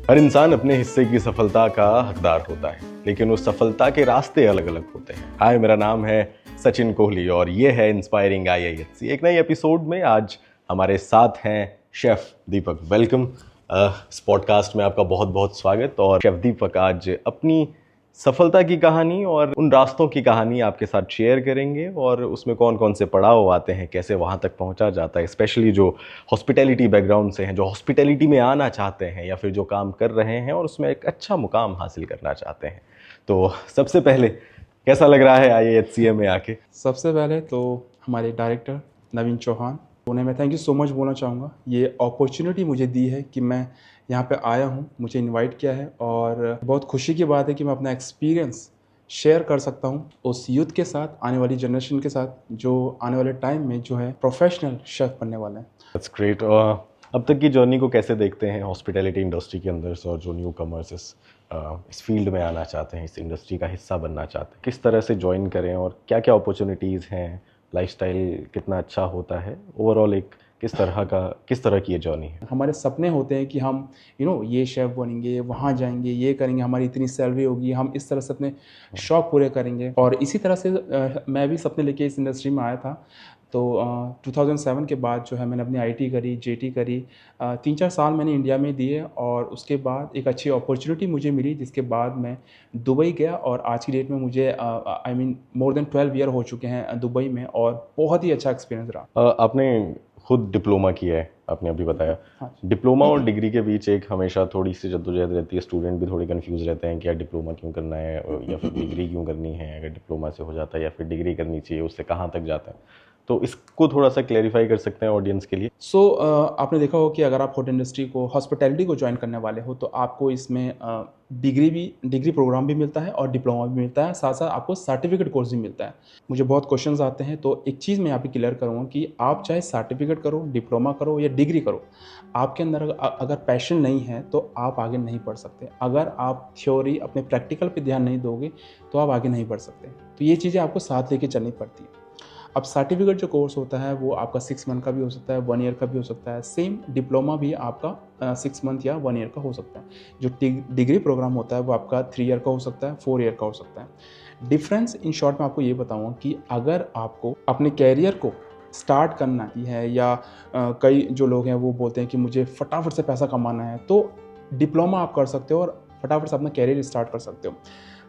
हर इंसान अपने हिस्से की सफलता का हकदार होता है, लेकिन उस सफलता के रास्ते अलग अलग होते हैं। हाय, मेरा नाम है सचिन कोहली और ये है इंस्पायरिंग आईआईएससी। एक नई एपिसोड में आज हमारे साथ हैं शेफ दीपक। वेलकम। इस पॉडकास्ट में आपका बहुत बहुत स्वागत। और शेफ दीपक आज अपनी सफलता की कहानी और उन रास्तों की कहानी आपके साथ शेयर करेंगे, और उसमें कौन कौन से पड़ाव आते हैं, कैसे वहाँ तक पहुँचा जाता है। स्पेशली जो हॉस्पिटैलिटी बैकग्राउंड से हैं, जो हॉस्पिटैलिटी में आना चाहते हैं या फिर जो काम कर रहे हैं और उसमें एक अच्छा मुकाम हासिल करना चाहते हैं। तो सबसे पहले कैसा लग रहा है आईआईएचसीए में आके? सबसे पहले तो हमारे डायरेक्टर नवीन चौहान, उन्हें मैं थैंक यू सो मच बोलना चाहूँगा। ये अपॉर्चुनिटी मुझे दी है कि मैं यहाँ पे आया हूँ, मुझे इनवाइट किया है, और बहुत खुशी की बात है कि मैं अपना एक्सपीरियंस शेयर कर सकता हूँ उस यूथ के साथ, आने वाली जनरेशन के साथ, जो आने वाले टाइम में जो है प्रोफेशनल शेफ़ बनने वाले हैं। That's great. अब तक की जर्नी को कैसे देखते हैं हॉस्पिटैलिटी इंडस्ट्री के अंदर से, और जो न्यू कमर्स इस फील्ड में आना चाहते हैं, इस इंडस्ट्री का हिस्सा बनना चाहते हैं, किस तरह से ज्वाइन करें और क्या क्या अपॉर्चुनिटीज़ हैं, लाइफस्टाइल कितना अच्छा होता है, ओवरऑल एक किस तरह की ये जर्नी है? हमारे सपने होते हैं कि हम ये शेफ़ बनेंगे, वहाँ जाएंगे, ये करेंगे, हमारी इतनी सैलरी होगी, हम इस तरह से अपने शौक पूरे करेंगे। और इसी तरह से मैं भी सपने लेके इस इंडस्ट्री में आया था। तो 2007 के बाद जो है मैंने अपनी आईटी करी, जेटी करी, 3-4 साल मैंने इंडिया में दिए, और उसके बाद एक अच्छी अपॉर्चुनिटी मुझे मिली, जिसके बाद मैं दुबई गया। और आज की डेट में मुझे मोर देन 12 ईयर हो चुके हैं दुबई में, और बहुत ही अच्छा एक्सपीरियंस रहा। आपने खुद डिप्लोमा किया है, आपने अभी बताया। हाँ। डिप्लोमा और डिग्री के बीच एक हमेशा थोड़ी सी जद्दोजहद रहती है। स्टूडेंट भी थोड़े कंफ्यूज रहते हैं कि यार डिप्लोमा क्यों करना है या फिर डिग्री क्यों करनी है। अगर डिप्लोमा से हो जाता है या फिर डिग्री करनी चाहिए, उससे कहाँ तक जाता है, तो इसको थोड़ा सा क्लैरिफाई कर सकते हैं ऑडियंस के लिए? आपने देखा होगा कि अगर आप होटल इंडस्ट्री को, हॉस्पिटैलिटी को ज्वाइन करने वाले हो, तो आपको इसमें डिग्री प्रोग्राम भी मिलता है और डिप्लोमा भी मिलता है, साथ साथ आपको सर्टिफिकेट कोर्स भी मिलता है। मुझे बहुत क्वेश्चंस आते हैं, तो एक चीज़ मैं यहाँ पे क्लियर करूँगा कि आप चाहे सर्टिफिकेट करो, डिप्लोमा करो या डिग्री करो, आपके अंदर अगर पैशन नहीं है तो आप आगे नहीं बढ़ सकते। अगर आप थ्योरी, अपने प्रैक्टिकल पे ध्यान नहीं दोगे तो आप आगे नहीं बढ़ सकते। तो ये चीज़ें आपको साथ लेके चलनी पड़ती है। अब सर्टिफिकेट जो कोर्स होता है वो आपका 6 मंथ का भी हो सकता है, 1 ईयर का भी हो सकता है। सेम डिप्लोमा भी आपका 6 मंथ या 1 ईयर का हो सकता है। जो डिग्री प्रोग्राम होता है वो आपका 3 ईयर का हो सकता है, 4 ईयर का हो सकता है। डिफरेंस इन शॉर्ट में आपको ये बताऊँगा कि अगर आपको अपने कैरियर को स्टार्ट करना ही है, या कई जो लोग हैं वो बोलते हैं कि मुझे फटाफट से पैसा कमाना है, तो डिप्लोमा आप कर सकते हो और फटाफट से अपना कैरियर स्टार्ट कर सकते हो।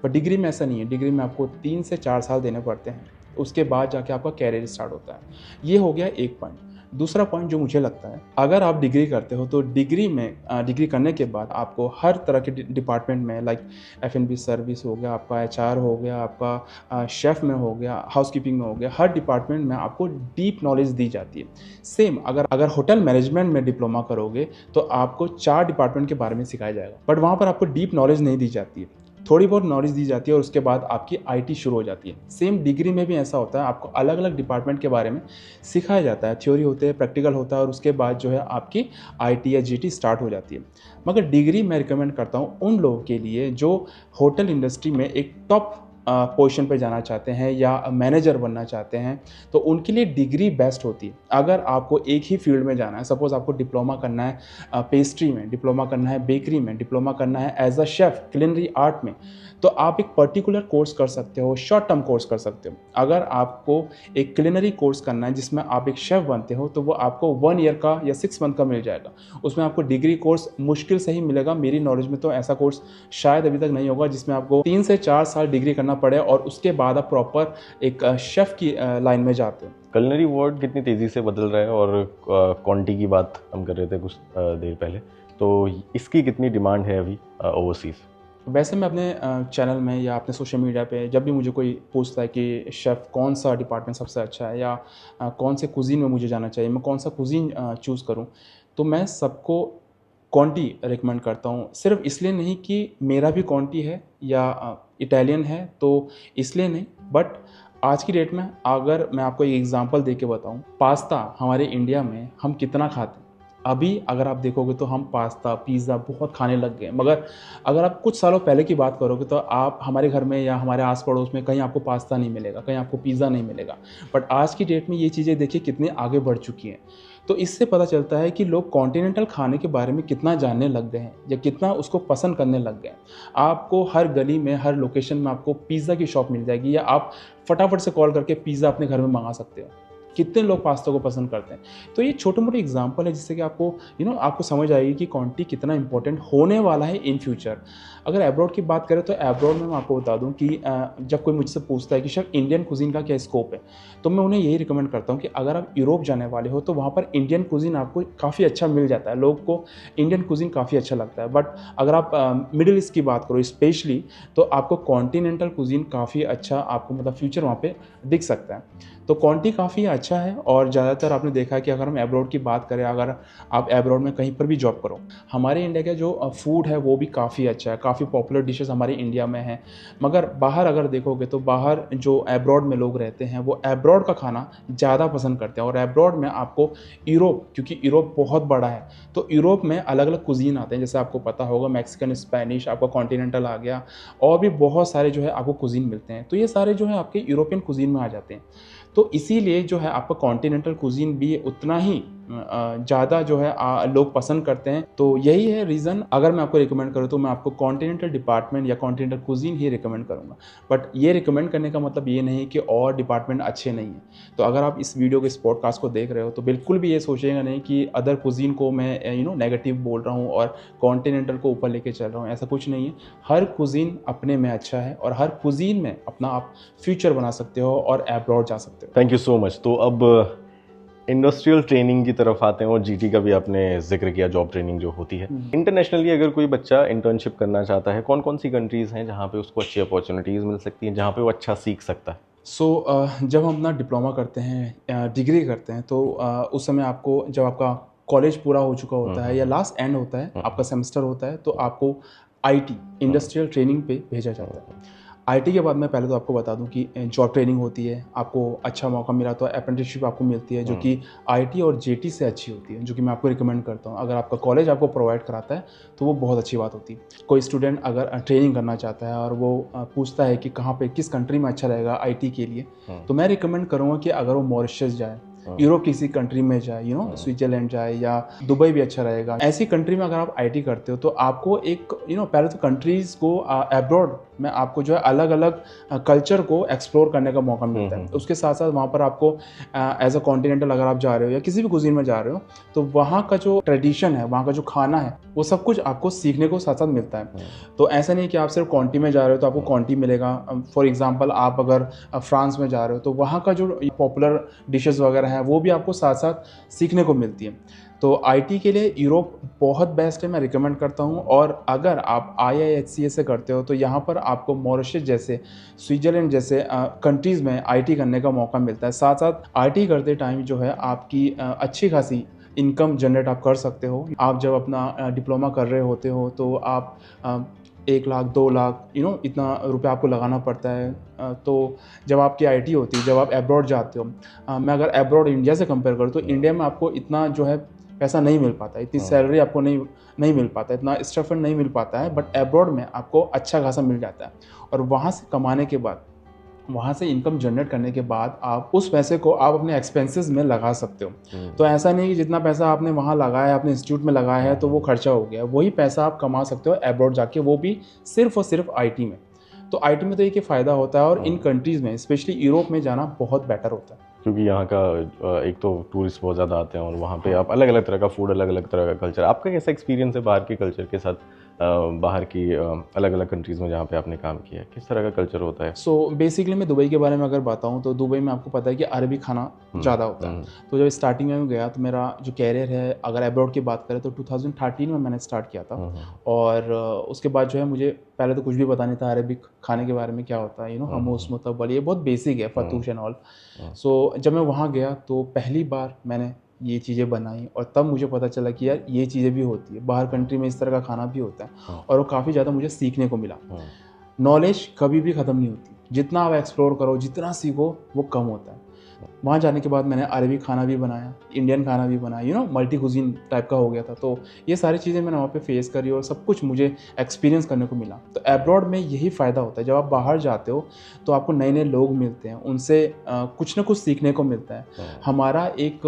पर डिग्री में ऐसा नहीं है। डिग्री में आपको 3 से 4 साल देने पड़ते हैं, उसके बाद जाके आपका कैरियर स्टार्ट होता है। ये हो गया एक पॉइंट। दूसरा पॉइंट जो मुझे लगता है, अगर आप डिग्री करते हो तो डिग्री करने के बाद आपको हर तरह के डिपार्टमेंट में, लाइक एफ&बी सर्विस हो गया, आपका एचआर हो गया, आपका शेफ़ में हो गया, हाउसकीपिंग में हो गया, हर डिपार्टमेंट में आपको डीप नॉलेज दी जाती है। सेम अगर होटल मैनेजमेंट में डिप्लोमा करोगे तो आपको 4 डिपार्टमेंट के बारे में सिखाया जाएगा, बट वहाँ पर आपको डीप नॉलेज नहीं दी जाती है। थोड़ी बहुत नॉलेज दी जाती है और उसके बाद आपकी आईटी शुरू हो जाती है। सेम डिग्री में भी ऐसा होता है, आपको अलग अलग डिपार्टमेंट के बारे में सिखाया जाता है। थ्योरी होते हैं, प्रैक्टिकल होता है, और उसके बाद जो है आपकी आईटी या जीटी स्टार्ट हो जाती है। मगर डिग्री मैं रिकमेंड करता हूँ उन लोगों के लिए जो होटल इंडस्ट्री में एक टॉप पोजीशन पे जाना चाहते हैं या मैनेजर बनना चाहते हैं, तो उनके लिए डिग्री बेस्ट होती है। अगर आपको एक ही फील्ड में जाना है, सपोज़ आपको डिप्लोमा करना है पेस्ट्री में, डिप्लोमा करना है बेकरी में, डिप्लोमा करना है as a chef culinary art में, तो आप एक पर्टिकुलर कोर्स कर सकते हो, शॉर्ट टर्म कोर्स कर सकते हो। अगर आपको एक कुलिनरी कोर्स करना है जिसमें आप एक शेफ़ बनते हो, तो वो आपको 1 ईयर का या 6 मंथ का मिल जाएगा। उसमें आपको डिग्री कोर्स मुश्किल से ही मिलेगा। मेरी नॉलेज में तो ऐसा कोर्स शायद अभी तक नहीं होगा जिसमें आपको 3 से 4 साल डिग्री करना पड़े और उसके बाद आप प्रॉपर एक शेफ़ की लाइन में जाते हो। कलिनरी वर्ड कितनी तेज़ी से बदल रहा है, और क्वांटिटी की बात हम कर रहे थे कुछ देर पहले, तो इसकी कितनी डिमांड है अभी ओवरसीज़? वैसे मैं अपने चैनल में या अपने सोशल मीडिया पे जब भी मुझे कोई पूछता है कि शेफ़ कौन सा डिपार्टमेंट सबसे अच्छा है, या कौन से कुज़ीन में मुझे जाना चाहिए, मैं कौन सा कुज़ीन चूज़ करूँ, तो मैं सबको कॉन्टी रिकमेंड करता हूँ। सिर्फ इसलिए नहीं कि मेरा भी कॉन्टी है या इटालियन है तो इसलिए नहीं, बट आज की डेट में अगर मैं आपको एक एग्ज़ाम्पल दे के बताऊँ, पास्ता हमारे इंडिया में हम कितना खाते हैं। अभी अगर आप देखोगे तो हम पास्ता, पिज़्ज़ा बहुत खाने लग गए हैं, मगर अगर आप कुछ सालों पहले की बात करोगे तो आप हमारे घर में या हमारे आस-पड़ोस में कहीं आपको पास्ता नहीं मिलेगा, कहीं आपको पिज़्ज़ा नहीं मिलेगा। बट आज की डेट में ये चीज़ें देखिए कितनी आगे बढ़ चुकी हैं। तो इससे पता चलता है कि लोग कॉन्टिनेंटल खाने के बारे में कितना जानने लग गए हैं या कितना उसको पसंद करने लग गए हैं। आपको हर गली में, हर लोकेशन में आपको पिज़्ज़ा की शॉप मिल जाएगी या आप फटाफट से कॉल करके पिज़्ज़ा अपने घर में मंगा सकते हो। कितने लोग पास्ता को पसंद करते हैं। तो ये छोटे-मोटे एग्जाम्पल है जिससे कि आपको आपको समझ आएगी कि क्वांटिटी कितना इंपॉर्टेंट होने वाला है इन फ्यूचर। अगर अब्रॉड की बात करें तो अब्रॉड में मैं आपको बता दूं कि जब कोई मुझसे पूछता है कि सर इंडियन कुज़ीन का क्या स्कोप है, तो मैं उन्हें यही रिकमेंड करता हूं कि अगर आप यूरोप जाने वाले हो तो वहाँ पर इंडियन कुज़ीन आपको काफ़ी अच्छा मिल जाता है। लोग को इंडियन कुज़ीन काफ़ी अच्छा लगता है। बट अगर आप मिडिल ईस्ट की बात करो स्पेशली, तो आपको कॉन्टिनेंटल कुज़ीन काफ़ी अच्छा आपको मतलब फ्यूचर वहाँ पे दिख सकता है। तो क्वांटिटी काफ़ी अच्छा है और ज़्यादातर आपने देखा है कि अगर हम अब्रॉड की बात करें, अगर आप अब्रॉड में कहीं पर भी जॉब करो, हमारे इंडिया का जो फूड है वो भी काफ़ी अच्छा है, काफ़ी पॉपुलर डिशेस हमारे इंडिया में हैं। मगर बाहर अगर देखोगे तो बाहर जो अब्रॉड में लोग रहते हैं वो अब्रॉड का खाना ज़्यादा पसंद करते हैं। और अब्रॉड में आपको यूरोप, क्योंकि यूरोप बहुत बड़ा है, तो यूरोप में अलग अलग कुजीन आते हैं। जैसे आपको पता होगा मैक्सिकन, स्पेनिश, आपका कॉन्टिनेंटल आ गया, और भी बहुत सारे जो है आपको कुजीन मिलते हैं। तो ये सारे जो है आपके यूरोपियन कुजीन में आ जाते हैं। तो इसीलिए जो है आपका कॉन्टिनेंटल कुजीन भी उतना ही ज़्यादा जो है लोग पसंद करते हैं। तो यही है रीज़न। अगर मैं आपको रिकमेंड करूँ तो मैं आपको कॉन्टिनेंटल डिपार्टमेंट या कॉन्टिनेंटल कुजीन ही रिकमेंड करूँगा। बट ये रिकमेंड करने का मतलब ये नहीं कि और डिपार्टमेंट अच्छे नहीं हैं। तो अगर आप इस वीडियो के इस पॉडकास्ट को देख रहे हो तो बिल्कुल भी ये सोचिएगा नहीं कि अदर कुजीन को मैं नेगेटिव बोल रहा हूँ और कॉन्टिनेंटल को ऊपर लेके चल रहा हूँ। ऐसा कुछ नहीं है। हर कुजीन अपने में अच्छा है और हर कुजीन में अपना आप फ्यूचर बना सकते हो और अब्रॉड जा सकते हो। Thank you so much. तो अब इंडस्ट्रियल ट्रेनिंग की तरफ आते हैं और जीटी का भी आपने जिक्र किया, जॉब ट्रेनिंग जो होती है। इंटरनेशनली अगर कोई बच्चा इंटर्नशिप करना चाहता है, कौन कौन सी कंट्रीज़ हैं जहाँ पे उसको अच्छी अपॉर्चुनिटीज़ मिल सकती हैं, जहाँ पे वो अच्छा सीख सकता है? जब हम अपना डिप्लोमा करते हैं, डिग्री करते हैं, तो उस समय आपको जब आपका कॉलेज पूरा हो चुका होता है या लास्ट एंड होता है, आपका सेमेस्टर होता है, तो आपको आईटी इंडस्ट्रियल ट्रेनिंग पे भेजा जाता है। आईटी के बाद मैं पहले तो आपको बता दूं कि जॉब ट्रेनिंग होती है, आपको अच्छा मौका मिला तो अप्रेंटिसशिप आपको मिलती है, जो कि आईटी और जेटी से अच्छी होती है, जो कि मैं आपको रिकमेंड करता हूं। अगर आपका कॉलेज आपको प्रोवाइड कराता है तो वो बहुत अच्छी बात होती है। कोई स्टूडेंट अगर ट्रेनिंग करना चाहता है और वो पूछता है कि कहाँ पे, किस कंट्री में अच्छा रहेगा आईटी के लिए, तो मैं रिकमेंड करूँगा कि अगर वो मॉरिशस जाए, यूरोप किसी कंट्री में जाए, स्विट्जरलैंड जाए या दुबई भी अच्छा रहेगा। ऐसी कंट्री में अगर आप आईटी करते हो तो आपको एक पहले तो कंट्रीज को अब्रॉड में आपको जो है अलग अलग कल्चर को एक्सप्लोर करने का मौका मिलता है। उसके साथ साथ वहाँ पर आपको एज अ कॉन्टिनेंटल अगर आप जा रहे हो या किसी भी कुजीन में जा रहे हो तो वहाँ का जो ट्रेडिशन है, वहाँ का जो खाना है, वो सब कुछ आपको सीखने को साथ साथ मिलता है। तो ऐसा नहीं कि आप सिर्फ कॉन्टी में जा रहे हो तो आपको कॉन्टी मिलेगा। फॉर एग्जाम्पल आप अगर फ्रांस में जा रहे हो तो वहाँ का जो पॉपुलर डिशेज़ वगैरह हैं वो भी आपको साथ साथ सीखने को मिलती है। तो आईटी के लिए यूरोप बहुत बेस्ट है, मैं रिकमेंड करता हूँ। और अगर आप IIHCA से करते हो तो यहाँ पर आपको मॉरिशस जैसे, स्विट्जरलैंड जैसे कंट्रीज़ में आईटी करने का मौका मिलता है। साथ साथ आईटी करते टाइम जो है आपकी अच्छी खासी इनकम जनरेट आप कर सकते हो। आप जब अपना डिप्लोमा कर रहे होते हो तो आप 1 लाख 2 लाख इतना रुपया आपको लगाना पड़ता है। तो जब आपकी आईटी होती है, जब आप अब्रॉड जाते हो, मैं अगर अब्रॉड इंडिया से कंपेयर करूँ तो इंडिया में आपको इतना जो है पैसा नहीं मिल पाता, इतनी सैलरी आपको नहीं मिल पाता, इतना स्टफन नहीं मिल पाता है। बट अब्रॉड में आपको अच्छा खासा मिल जाता है। और वहाँ से कमाने के बाद, वहाँ से इनकम जनरेट करने के बाद आप उस पैसे को आप अपने एक्सपेंसेस में लगा सकते हो। तो ऐसा नहीं कि जितना पैसा आपने वहाँ लगाया है, अपने इंस्टीट्यूट में लगाया है, तो वो खर्चा हो गया। वही पैसा आप कमा सकते हो अब्रॉड जाके, वो भी सिर्फ और सिर्फ आईटी में। तो आईटी में तो एक फ़ायदा होता है। और इन कंट्रीज़ में, स्पेशली यूरोप में जाना बहुत बेटर होता है, क्योंकि यहाँ का एक तो टूरिस्ट बहुत ज़्यादा आते हैं और वहाँ पे आप अलग अलग तरह का फूड, अलग अलग तरह का कल्चर। आपका कैसा एक्सपीरियंस है बाहर के कल्चर के साथ? बाहर की अलग अलग कंट्रीज़ में जहाँ पे आपने काम किया है, किस तरह का कल्चर होता है? बेसिकली मैं दुबई के बारे में अगर बताऊँ तो दुबई में आपको पता है कि अरबी खाना ज़्यादा होता है। तो जब स्टार्टिंग में गया तो मेरा जो कैरियर है, अगर अब्रॉड की बात करें तो 2013 में मैंने स्टार्ट किया था। और उसके बाद जो है मुझे पहले तो कुछ भी पता नहीं था अरबिक खाने के बारे में, क्या होता है, हमूस, मुतब्बल, ये बहुत बेसिक है, फतूश एंड ऑल। जब मैं वहाँ गया तो पहली बार मैंने ये चीज़ें बनाई और तब मुझे पता चला कि यार ये चीज़ें भी होती है, बाहर कंट्री में इस तरह का खाना भी होता है। और वो काफ़ी ज़्यादा मुझे सीखने को मिला। नॉलेज कभी भी ख़त्म नहीं होती, जितना आप एक्सप्लोर करो, जितना सीखो, वो कम होता है। वहाँ जाने के बाद मैंने अरबी खाना भी बनाया, इंडियन खाना भी बनाया, मल्टी कुजीन टाइप का हो गया था। तो ये सारी चीज़ें मैंने वहाँ पे फेस करी और सब कुछ मुझे एक्सपीरियंस करने को मिला। तो अब्रॉड में यही फ़ायदा होता है, जब आप बाहर जाते हो तो आपको नए-नए लोग मिलते हैं, उनसे कुछ ना कुछ सीखने को मिलता है। हमारा एक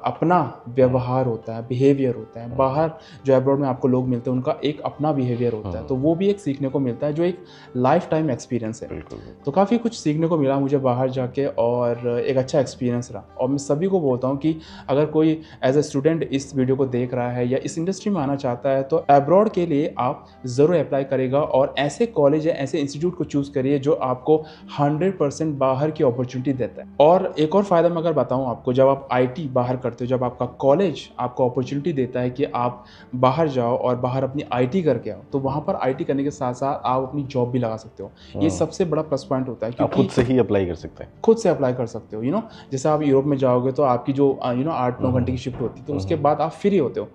अपना व्यवहार होता है, बिहेवियर होता है। बाहर जो अब्रॉड में आपको लोग मिलते हैं, उनका एक अपना बिहेवियर होता है, तो वो भी एक सीखने को मिलता है, जो एक लाइफ टाइम एक्सपीरियंस है। बिल्कुल। तो काफ़ी कुछ सीखने को मिला मुझे बाहर जाके और एक अच्छा एक्सपीरियंस रहा। और मैं सभी को बोलता हूँ कि अगर कोई एज ए स्टूडेंट इस वीडियो को देख रहा है या इस इंडस्ट्री में आना चाहता है, तो अब्रॉड के लिए आप ज़रूर अप्लाई करेगा और ऐसे कॉलेज या ऐसे इंस्टीट्यूट को चूज़ करिए जो आपको 100% बाहर की अपॉर्चुनिटी देता है। और एक और फ़ायदा मैं अगर बताऊँ आपको, जब आप आईटी बाहर करते हो, जब आपका कॉलेज आपको अपॉर्चुनिटी देता है कि आप बाहर जाओ और बाहर अपनी आईटी करके आओ, तो वहाँ पर आईटी करने के साथ साथ आप अपनी जॉब भी लगा सकते हो। ये सबसे बड़ा प्लस पॉइंट होता है, आप क्योंकि खुद से ही अप्लाई कर सकते हैं। खुद से अप्लाई कर सकते हो। जैसे आप यूरोप में जाओगे तो आपकी जो 8-9 घंटे की शिफ्ट होती है, तो उसके बाद आप फ्री होते हो।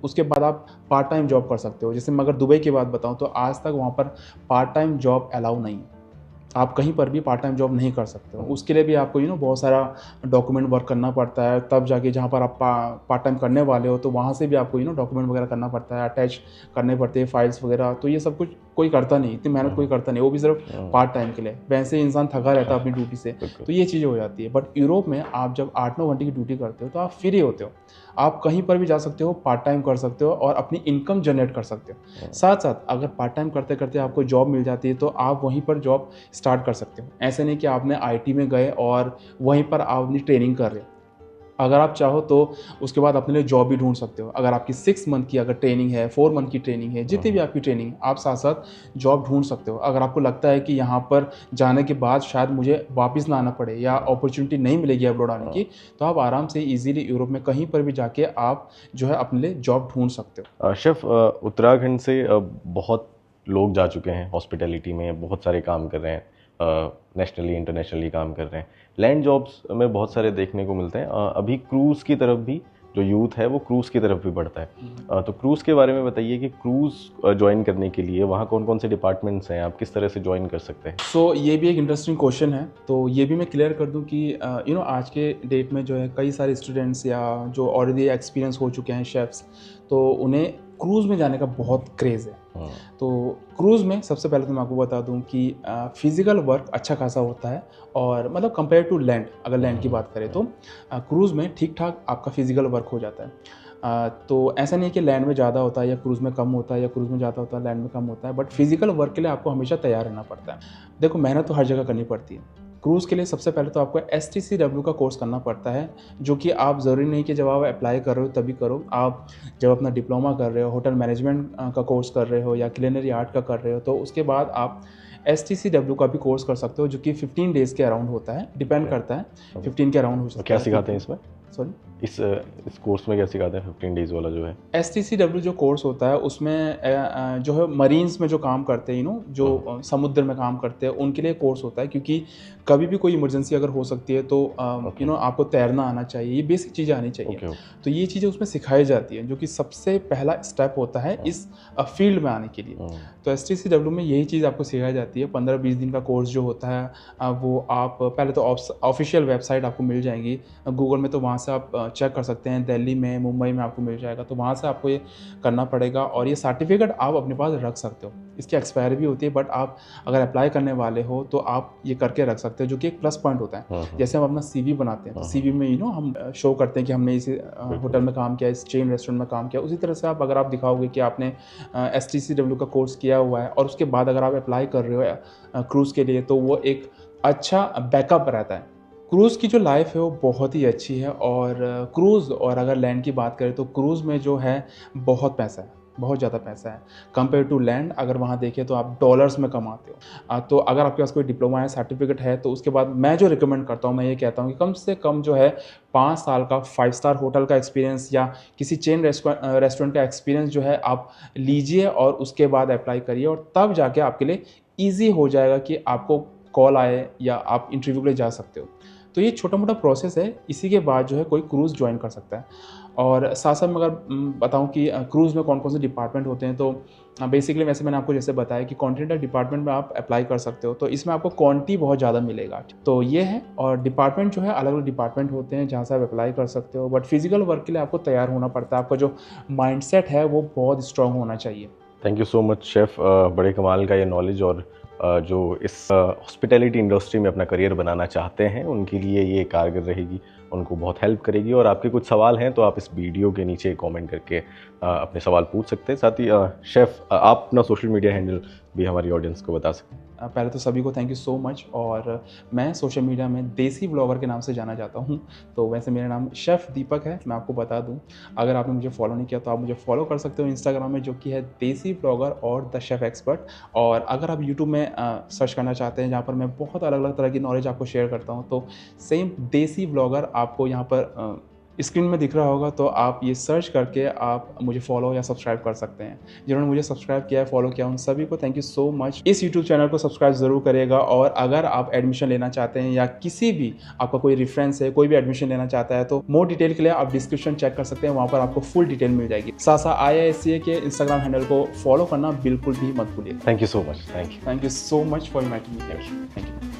उसके बाद आप पार्ट टाइम जॉब कर सकते हो। जैसे मैं अगर दुबई की बात बताऊँ, तो आज तक वहाँ पर पार्ट टाइम जॉब अलाउ नहीं है। आप कहीं पर भी पार्ट टाइम जॉब नहीं कर सकते हो। उसके लिए भी आपको बहुत सारा डॉक्यूमेंट वर्क करना पड़ता है, तब जाके जहाँ पर आप पार्ट टाइम करने वाले हो, तो वहाँ से भी आपको डॉक्यूमेंट वगैरह करना पड़ता है, अटैच करने पड़ते हैं फाइल्स वगैरह। तो ये सब कुछ कोई करता नहीं, इतनी मेहनत कोई करता नहीं, वो भी सिर्फ पार्ट टाइम के लिए। वैसे ही इंसान थका रहता है अपनी ड्यूटी से, तो ये चीज़ें हो जाती है। बट यूरोप में आप जब 8-9 घंटे की ड्यूटी करते हो तो आप फ्री होते हो, आप कहीं पर भी जा सकते हो, पार्ट टाइम कर सकते हो और अपनी इनकम जनरेट कर सकते हो। साथ साथ अगर पार्ट टाइम करते करते आपको जॉब मिल जाती है, तो आप वहीं पर जॉब स्टार्ट कर सकते हो। ऐसे नहीं कि आपने आईटी में गए और वहीं पर आप अपनी ट्रेनिंग कर रहे हो। अगर आप चाहो तो उसके बाद अपने लिए जॉब भी ढूंढ सकते हो। अगर आपकी 6 मंथ की अगर ट्रेनिंग है, 4 मंथ की ट्रेनिंग है, जितनी भी आपकी ट्रेनिंग है, आप साथ साथ जॉब ढूंढ सकते हो। अगर आपको लगता है कि यहाँ पर जाने के बाद शायद मुझे वापस ना आना पड़े या अपॉर्चुनिटी नहीं मिलेगी अब्रॉड आने की, तो आप आराम से इजीली यूरोप में कहीं पर भी जाके आप जो है अपने लिए जॉब ढूंढ सकते हो। शेफ, उत्तराखंड से बहुत लोग जा चुके हैं हॉस्पिटैलिटी में, बहुत सारे काम कर रहे हैं, नेशनली इंटरनेशनली काम कर रहे हैं। लैंड जॉब्स में बहुत सारे देखने को मिलते हैं। अभी क्रूज़ की तरफ भी जो यूथ है वो क्रूज़ की तरफ भी बढ़ता है। तो क्रूज़ के बारे में बताइए कि क्रूज़ ज्वाइन करने के लिए वहाँ कौन कौन से डिपार्टमेंट्स हैं, आप किस तरह से ज्वाइन कर सकते हैं? सो ये भी एक इंटरेस्टिंग क्वेश्चन है। तो ये भी मैं क्लियर कर दूं कि आज के डेट में जो है कई सारे स्टूडेंट्स या जो ऑलरेडी एक्सपीरियंस हो चुके हैं शेफ्स, तो उन्हें क्रूज़ में जाने का बहुत क्रेज़ है। तो क्रूज़ में सबसे पहले तो मैं आपको बता दूं कि फिज़िकल वर्क अच्छा खासा होता है, और मतलब कंपेयर टू लैंड, अगर लैंड की बात करें तो क्रूज़ में ठीक ठाक आपका फिज़िकल वर्क हो जाता है। तो ऐसा नहीं है कि लैंड में ज़्यादा होता है या क्रूज़ में कम होता है, या क्रूज़ में ज़्यादा होता है लैंड में कम होता है, बट फिज़िकल वर्क के लिए आपको हमेशा तैयार रहना पड़ता है। देखो, मेहनत तो हर जगह करनी पड़ती है। क्रूज़ के लिए सबसे पहले तो आपको STCW का कोर्स करना पड़ता है, जो कि आप ज़रूरी नहीं कि जब आप अप्लाई कर रहे हो तभी करो। आप जब अपना डिप्लोमा कर रहे हो, होटल मैनेजमेंट का कोर्स कर रहे हो या क्लिनरी आर्ट का कर रहे हो, तो उसके बाद आप STCW का भी कोर्स कर सकते हो, जो कि 15 डेज़ के अराउंड होता है, डिपेंड करता है, 15 के अराउंड हो सकता है। क्या सिखाते हैं इसमें? सॉरी, इस कोर्स में क्या सिखाते हैं 15 डेज़ वाला जो है? STCW जो कोर्स होता है उसमें जो है मरीन्स में जो काम करते हैं, जो समुद्र में काम करते हैं, उनके लिए कोर्स होता है, क्योंकि कभी भी कोई इमरजेंसी अगर हो सकती है, तो आपको तैरना आना चाहिए, ये बेसिक चीज़ें आनी चाहिए। तो ये चीज़ें उसमें सिखाई जाती हैं, जो कि सबसे पहला स्टेप होता है इस फील्ड में आने के लिए। तो STCW में यही चीज़ आपको सिखाई जाती है। 15-20 दिन का कोर्स जो होता है, वो आप पहले तो ऑफिशियल वेबसाइट आपको मिल जाएगी गूगल में, तो वहाँ से आप चेक कर सकते हैं। दिल्ली में, मुंबई में आपको मिल जाएगा, तो वहाँ से आपको ये करना पड़ेगा, और ये सर्टिफिकेट आप अपने पास रख सकते हो। इसकी एक्सपायरी भी होती है, बट आप अगर अप्लाई करने वाले हो तो आप ये करके रख सकते हो, जो कि एक प्लस पॉइंट होता है। जैसे हम अपना CV बनाते हैं, तो CV में हम शो करते हैं कि हमने इस होटल में काम किया, इस चेन रेस्टोरेंट में काम किया। उसी तरह से अगर आप दिखाओगे कि आपने STCW का कोर्स किया हुआ है, और उसके बाद अगर आप अप्लाई कर रहे हो क्रूज़ के लिए, तो वो एक अच्छा बैकअप रहता है। क्रूज़ की जो लाइफ है वो बहुत ही अच्छी है, और क्रूज़ और अगर लैंड की बात करें तो क्रूज़ में जो है बहुत पैसा है, बहुत ज़्यादा पैसा है कंपेयर टू लैंड। अगर वहाँ देखें तो आप डॉलर्स में कमाते हो। तो अगर आपके पास कोई डिप्लोमा है, सर्टिफिकेट है, तो उसके बाद मैं जो रिकमेंड करता हूँ, मैं ये कहता हूँ कि कम से कम जो है 5 साल का 5 स्टार होटल का एक्सपीरियंस या किसी चेन रेस्टोरेंट का एक्सपीरियंस जो है आप लीजिए, और उसके बाद अप्लाई करिए, और तब जाके आपके लिए ईजी हो जाएगा कि आपको कॉल आए या आप इंटरव्यू के लिए जा सकते हो। तो ये छोटा मोटा प्रोसेस है, इसी के बाद जो है कोई क्रूज़ ज्वाइन कर सकता है। और साथ साथ मैं अगर बताऊँ कि क्रूज़ में कौन कौन से डिपार्टमेंट होते हैं, तो बेसिकली वैसे मैंने आपको जैसे बताया कि कॉन्टिनेंटल डिपार्टमेंट में आप अप्लाई कर सकते हो, तो इसमें आपको क्वांटिटी बहुत ज़्यादा मिलेगा। तो ये है, और डिपार्टमेंट जो है अलग अलग डिपार्टमेंट होते हैं जहाँ से आप अप्लाई कर सकते हो, बट फिजिकल वर्क के लिए आपको तैयार होना पड़ता है। आपका जो माइंडसेट है वो बहुत स्ट्रांग होना चाहिए। Thank you so much chef, बड़े कमाल का ये नॉलेज, और जो इस हॉस्पिटैलिटी इंडस्ट्री में अपना करियर बनाना चाहते हैं उनके लिए ये कारगर रहेगी, उनको बहुत हेल्प करेगी। और आपके कुछ सवाल हैं तो आप इस वीडियो के नीचे कमेंट करके अपने सवाल पूछ सकते हैं। साथ ही शेफ़, आप अपना सोशल मीडिया हैंडल भी हमारी ऑडियंस को बता सकते हैं। पहले तो सभी को थैंक यू सो मच, और मैं सोशल मीडिया में देसी ब्लॉगर के नाम से जाना जाता हूँ। तो वैसे मेरा नाम शेफ़ दीपक है, मैं आपको बता दूँ। अगर आपने मुझे फॉलो नहीं किया तो आप मुझे फॉलो कर सकते हो इंस्टाग्राम में, जो कि है देसी ब्लॉगर और द शेफ़ एक्सपर्ट। और अगर आप यूट्यूब में सर्च करना चाहते हैं जहाँ पर मैं बहुत अलग अलग तरह की नॉलेज आपको शेयर करता हूँ, तो सेम देसी ब्लॉगर आपको यहाँ पर स्क्रीन में दिख रहा होगा, तो आप ये सर्च करके आप मुझे फॉलो या सब्सक्राइब कर सकते हैं। जिन्होंने मुझे सब्सक्राइब किया है, फॉलो किया, उन सभी को थैंक यू सो मच। इस यूट्यूब चैनल को सब्सक्राइब ज़रूर करिएगा, और अगर आप एडमिशन लेना चाहते हैं या किसी भी आपका कोई रेफरेंस है, कोई भी एडमिशन लेना चाहता है, तो मोर डिटेल के लिए आप डिस्क्रिप्शन चेक कर सकते हैं, वहाँ पर आपको फुल डिटेल मिल जाएगी। साथ साथ IISCA के इंस्टाग्राम हैंडल को फॉलो करना बिल्कुल भी मत भूलिए। Thank you so much. Thank you so much for inviting me here. Thank you.